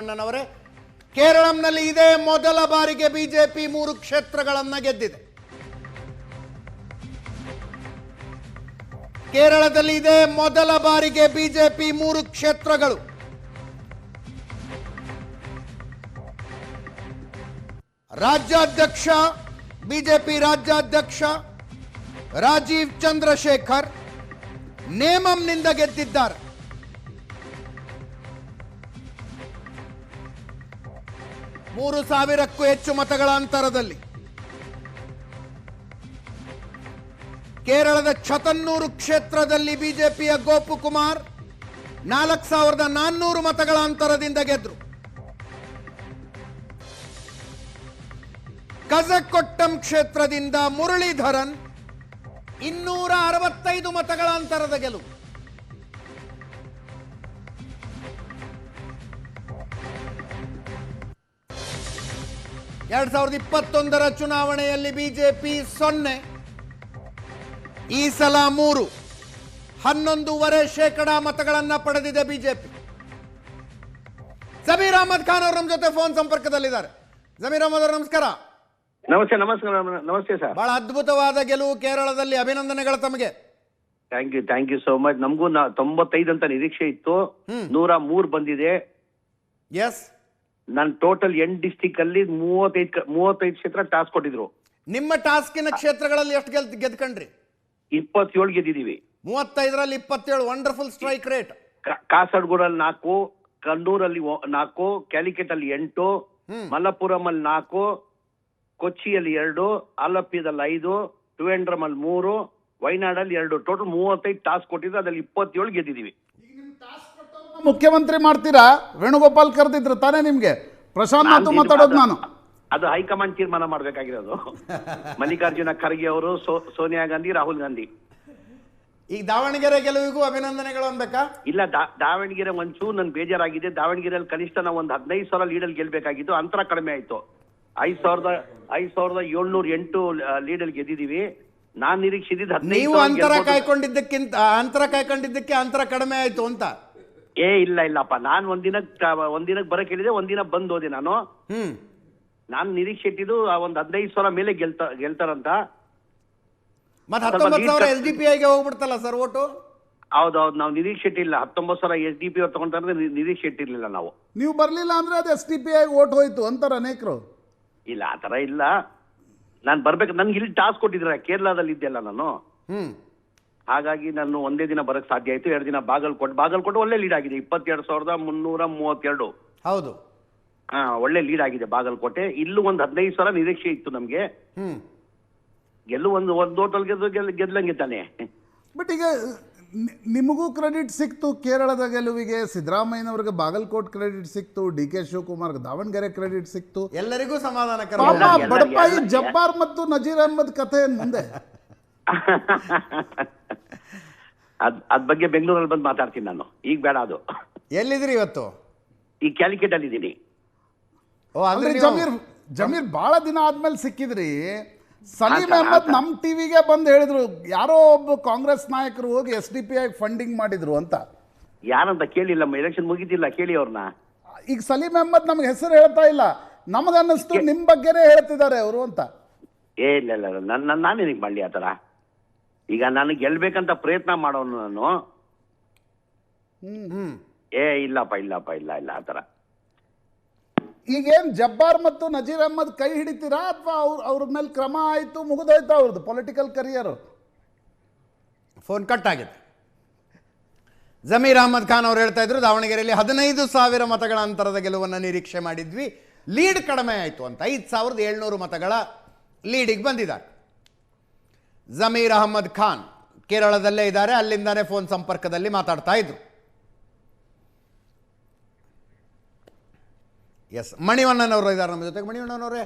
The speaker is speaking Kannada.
ಅಣ್ಣನವರೇ, ಕೇರಳಂನಲ್ಲಿ ಇದೇ ಮೊದಲ ಬಾರಿಗೆ ಬಿಜೆಪಿ 3 ಕ್ಷೇತ್ರಗಳನ್ನು ಗೆದ್ದಿದೆ. ಕೇರಳದಲ್ಲಿ ಇದೇ ಮೊದಲ ಬಾರಿಗೆ ಬಿಜೆಪಿ 3 ಕ್ಷೇತ್ರಗಳು. ರಾಜ್ಯಾಧ್ಯಕ್ಷ ಬಿಜೆಪಿ ರಾಜ್ಯಾಧ್ಯಕ್ಷ ರಾಜೀವ್ ಚಂದ್ರಶೇಖರ್ ನೇಮಂನಿಂದ ಗೆದ್ದಿದ್ದಾರೆ. ಮೂರು ಸಾವಿರಕ್ಕೂ ಹೆಚ್ಚು ಮತಗಳ ಅಂತರದಲ್ಲಿ ಕೇರಳದ ಛತನ್ನೂರು ಕ್ಷೇತ್ರದಲ್ಲಿ ಬಿಜೆಪಿಯ ಗೋಪಕುಮಾರ್ 4400 ಮತಗಳ ಅಂತರದಿಂದ ಗೆದ್ರು. ಕಜಕೊಟ್ಟಂ ಕ್ಷೇತ್ರದಿಂದ ಮುರಳೀಧರನ್ 265 ಮತಗಳ ಅಂತರದ ಗೆಲುವು. ಎರಡ್ 2021ರ ಚುನಾವಣೆಯಲ್ಲಿ ಬಿಜೆಪಿ 0, ಈ ಸಲ 3, 11.5% ಮತಗಳನ್ನ ಪಡೆದಿದೆ ಬಿಜೆಪಿ. ಜಮೀರ್ ಅಹಮದ್ ಖಾನ್ ಅವರು ನಮ್ಮ ಜೊತೆ ಫೋನ್ ಸಂಪರ್ಕದಲ್ಲಿದ್ದಾರೆ. ಜಮೀರ್ ಅಹಮದ್ ಅವರು ನಮಸ್ಕಾರ. ನಮಸ್ತೆ ಸರ್. ಬಹಳ ಅದ್ಭುತವಾದ ಗೆಲುವು ಕೇರಳದಲ್ಲಿ, ಅಭಿನಂದನೆಗಳು ತಮಗೆ. Thank you so much. ನಮಗೂ 95 ಅಂತ ನಿರೀಕ್ಷೆ ಇತ್ತು, 103 ಬಂದಿದೆ. ಎಸ್, ನಾನು ಟೋಟಲ್ 8 ಡಿಸ್ಟಿಕ್ ಅಲ್ಲಿ 35 ಕ್ಷೇತ್ರ ಟಾಸ್ಕ್ ಕೊಟ್ಟಿದ್ರು. ನಿಮ್ಮ ಟಾಸ್ಕಿನ ಕ್ಷೇತ್ರಗಳಲ್ಲಿ ಎಷ್ಟು ಗೆದ್ಕೊಂಡ್ರಿ? 27 ಗೆದ್ದಿದೀವಿ. 35ರಲ್ಲಿ 27, ವಂಡರ್ಫುಲ್ ಸ್ಟ್ರೈಕ್ ರೇಟ್. ಕಾಸರಗೋಡಲ್ಲಿ 4, ಕಣ್ಣೂರಲ್ಲಿ 4, ಕ್ಯಾಲಿಕಟ್ ಅಲ್ಲಿ 8, ಮಲಪ್ಪುರಂ ಅಲ್ಲಿ 4, ಕೊಚ್ಚಿಯಲ್ಲಿ 2, ಆಲಪ್ಪಿಯಲ್ಲಿ 5, ಟ್ರಿವೆಂಡ್ರಮ್ ಅಲ್ಲಿ 3, ವಯನಾಡಲ್ಲಿ 2, ಟೋಟಲ್ 35 ಟಾಸ್ಕ್ ಕೊಟ್ಟಿದ್ರು. ಅದ್ರಲ್ಲಿ 27 ಗೆದ್ದಿದೀವಿ. ಮುಖ್ಯಮಂತ್ರಿ ಮಾಡ್ತೀರಾ? ವೇಣುಗೋಪಾಲ್ ಕರೆದಿದ್ರು ತಾನೇ ನಿಮ್ಗೆ? ಪ್ರಶಾಂತ್ ಮಾತು ಮಾತಾಡೋದು ನಾನು. ಅದು ಹೈಕಮಾಂಡ್ ತೀರ್ಮಾನ ಮಾಡ್ಬೇಕಾಗಿರೋದು. ಮಲ್ಲಿಕಾರ್ಜುನ ಖರ್ಗೆ ಅವರು, ಸೋನಿಯಾ ಗಾಂಧಿ, ರಾಹುಲ್ ಗಾಂಧಿ. ಈಗ ದಾವಣಗೆರೆ ಗೆಲುವಿಗೂ ಅಭಿನಂದನೆಗಳು ಅನ್ಬೇಕಾ? ಇಲ್ಲ, ದಾವಣಗೆರೆ ಒಂಚೂರು ನನ್ ಬೇಜಾರಾಗಿದೆ. ದಾವಣಗೆರೆಯಲ್ಲಿ ಕನಿಷ್ಠ ನಾವು ಒಂದು 15,000 ಲೀಡಲ್ಲಿ ಗೆಲ್ಬೇಕಾಗಿತ್ತು, ಅಂತರ ಕಡಿಮೆ ಆಯ್ತು. 5,708 ಲೀಡಲ್ಲಿ ಗೆದ್ದಿದೀವಿ. ನಾನ್ ನಿರೀಕ್ಷಿಸಿದ 15,000. ನೀವು ಅಂತರ ಕಾಯ್ಕೊಂಡಿದ್ದಕ್ಕೆ ಅಂತರ ಕಡಿಮೆ ಆಯ್ತು ಅಂತ? ಇಲ್ಲಪ್ಪ, ನಾನ್ ಒಂದಿನಕ್ಕೆ ಬರಕ್ ಹೇಳಿದೆ, ಒಂದಿನ ಬಂದ್ ಹೋದೆ ನಾನು. ನಾನ್ ನಿರೀಕ್ಷೆ ಇಟ್ಟಿದ್ದು ಒಂದ್ 15,000 ಮೇಲೆ ಗೆಲ್ತಾರಂತ. ಮತ್ತೆ 19,000 SDPIಗೆ ಹೋಗ್ಬಿಡ್ತಲ್ಲ ಸರ್ ಓಟು? ಹೌದೌದು, ನಾವು ನಿರೀಕ್ಷೆ ಇಟ್ಟಿಲ್ಲ. 19,000 SDP ಅವ್ರು ತಗೊಂಡ್ರೆ ನಿರೀಕ್ಷೆ ಇಟ್ಟಿರ್ಲಿಲ್ಲ ನಾವು. ನೀವು ಬರ್ಲಿಲ್ಲ ಅಂದ್ರೆ ಅದು SDPI ಓಟ್ ಹೋಯ್ತು ಅಂತಾರ ಅನೇಕರು. ಇಲ್ಲ, ಆತರ ಇಲ್ಲ. ನಾನ್ ಬರ್ಬೇಕು, ನನ್ಗೆ ಇಲ್ಲಿ ಟಾಸ್ಕ್ ಕೊಟ್ಟಿದ್ರ, ಕೇರಳದಲ್ಲಿ ಇದ್ದೆಲ್ಲ ನಾನು. ಹಾಗಾಗಿ ನಾನು ಒಂದೇ ದಿನ ಬರಕ್ ಸಾಧ್ಯ ಆಯ್ತು. 2 ದಿನ ಬಾಗಲಕೋಟೆ ಒಳ್ಳೆ ಲೀಡ್ ಆಗಿದೆ, 22,332. ಹೌದು, ಒಳ್ಳೆ ಲೀಡ್ ಆಗಿದೆ ಬಾಗಲಕೋಟೆ. ಇಲ್ಲೂ ಒಂದು 15,000 ನಿರೀಕ್ಷೆ ಇತ್ತು ನಮ್ಗೆ. ಒಂದು ಹೋಟೆಲ್ ಗೆದ್ಲಂಗೆ ತಾನೆ. ಬಟ್ ಈಗ ನಿಮಗೂ ಕ್ರೆಡಿಟ್ ಸಿಕ್ತು ಕೇರಳದ ಗೆಲುವಿಗೆ, ಸಿದ್ದರಾಮಯ್ಯನವ್ರಿಗೆ ಬಾಗಲಕೋಟ್ ಕ್ರೆಡಿಟ್ ಸಿಕ್ತು, DK ಶಿವಕುಮಾರ್ ದಾವಣಗೆರೆ ಕ್ರೆಡಿಟ್ ಸಿಕ್ತು. ಎಲ್ಲರಿಗೂ ಸಮಾಧಾನಕರ. ಬಡಪಾಯಿ ಜಬ್ಬಾರ್ ಮತ್ತು ನಜೀರ್ ಅಹಮದ್ ಕಥೆ ಮುಂದೆ ಅದ್ ಬಗ್ಗೆ ಬೆಂಗಳೂರಲ್ಲಿ ಬಂದು ಮಾತಾಡ್ತೀನಿ ನಾನು. ಈಗ ಬೇಡ, ಅದು. ಎಲ್ಲಿದ್ರಿ ಇವತ್ತು? ಈ ಕ್ಯಾಲಿಕಟ್ ಅಲ್ಲಿ ಇದ್ದೀನಿ. ಜಮೀರ್ ಬಹಳ ದಿನ ಆದ್ಮೇಲೆ ಸಿಕ್ಕಿದ್ರಿ. ಸಲೀಂ ಅಹಮದ್ ನಮ್ ಟಿವಿಗೆ ಬಂದು ಹೇಳಿದ್ರು, ಯಾರೋ ಒಬ್ಬ ಕಾಂಗ್ರೆಸ್ ನಾಯಕರು ಹೋಗಿ SDPI ಫಂಡಿಂಗ್ ಮಾಡಿದ್ರು ಅಂತ. ಯಾರಂತ ಕೇಳಿಲ್ಲ, ಎಲೆಕ್ಷನ್ ಮುಗಿದಿಲ್ಲ, ಕೇಳಿ ಅವ್ರನ್ನ. ಈಗ ಸಲೀಂ ಅಹಮದ್ ನಮ್ಗೆ ಹೆಸರು ಹೇಳ್ತಾ ಇಲ್ಲ, ನಮಗನ್ನಿಸ್ತು ನಿಮ್ ಬಗ್ಗೆನೇ ಹೇಳ್ತಿದ್ದಾರೆ ಅವರು ಅಂತ. ಇಲ್ಲ, ನಾನೇನಿಗೆ ಮಾಡ್ಲಿ ಆತರ? ಈಗ ನಾನು ಗೆಲ್ಬೇಕಂತ ಪ್ರಯತ್ನ ಮಾಡೋನು ನಾನು. ಇಲ್ಲ ಆತರ. ಈಗೇನ್ ಜಬ್ಬಾರ್ ಮತ್ತು ನಜೀರ್ ಅಹಮದ್ ಕೈ ಹಿಡಿತೀರಾ, ಅಥವಾ ಅವ್ರ ಮೇಲೆ ಕ್ರಮ ಆಯ್ತು, ಮುಗಿದೋಯ್ತು ಅವ್ರದ್ದು ಪೊಲಿಟಿಕಲ್ ಕರಿಯರ್? ಫೋನ್ ಕಟ್ ಆಗಿದೆ. ಜಮೀರ್ ಅಹಮದ್ ಖಾನ್ ಅವರು ಹೇಳ್ತಾ ಇದ್ರು, ದಾವಣಗೆರೆಯಲ್ಲಿ 15,000 ಮತಗಳ ಅಂತರದ ಗೆಲುವನ್ನು ನಿರೀಕ್ಷೆ ಮಾಡಿದ್ವಿ, ಲೀಡ್ ಕಡಿಮೆ ಆಯಿತು ಅಂತ. 5,700 ಮತಗಳ ಲೀಡಿಗೆ ಬಂದಿದ್ದಾರೆ. ಜಮೀರ್ ಅಹಮದ್ ಖಾನ್ ಕೇರಳದಲ್ಲೇ ಇದ್ದಾರೆ, ಅಲ್ಲಿಂದಾನೇ ಫೋನ್ ಸಂಪರ್ಕದಲ್ಲಿ ಮಾತಾಡ್ತಾ ಇದ್ರು. ಎಸ್, ಮಣಿವಣ್ಣನವರು ಇದ್ದಾರೆ ನಮ್ಮ ಜೊತೆಗೆ. ಮಣಿವಣ್ಣನವರೇ,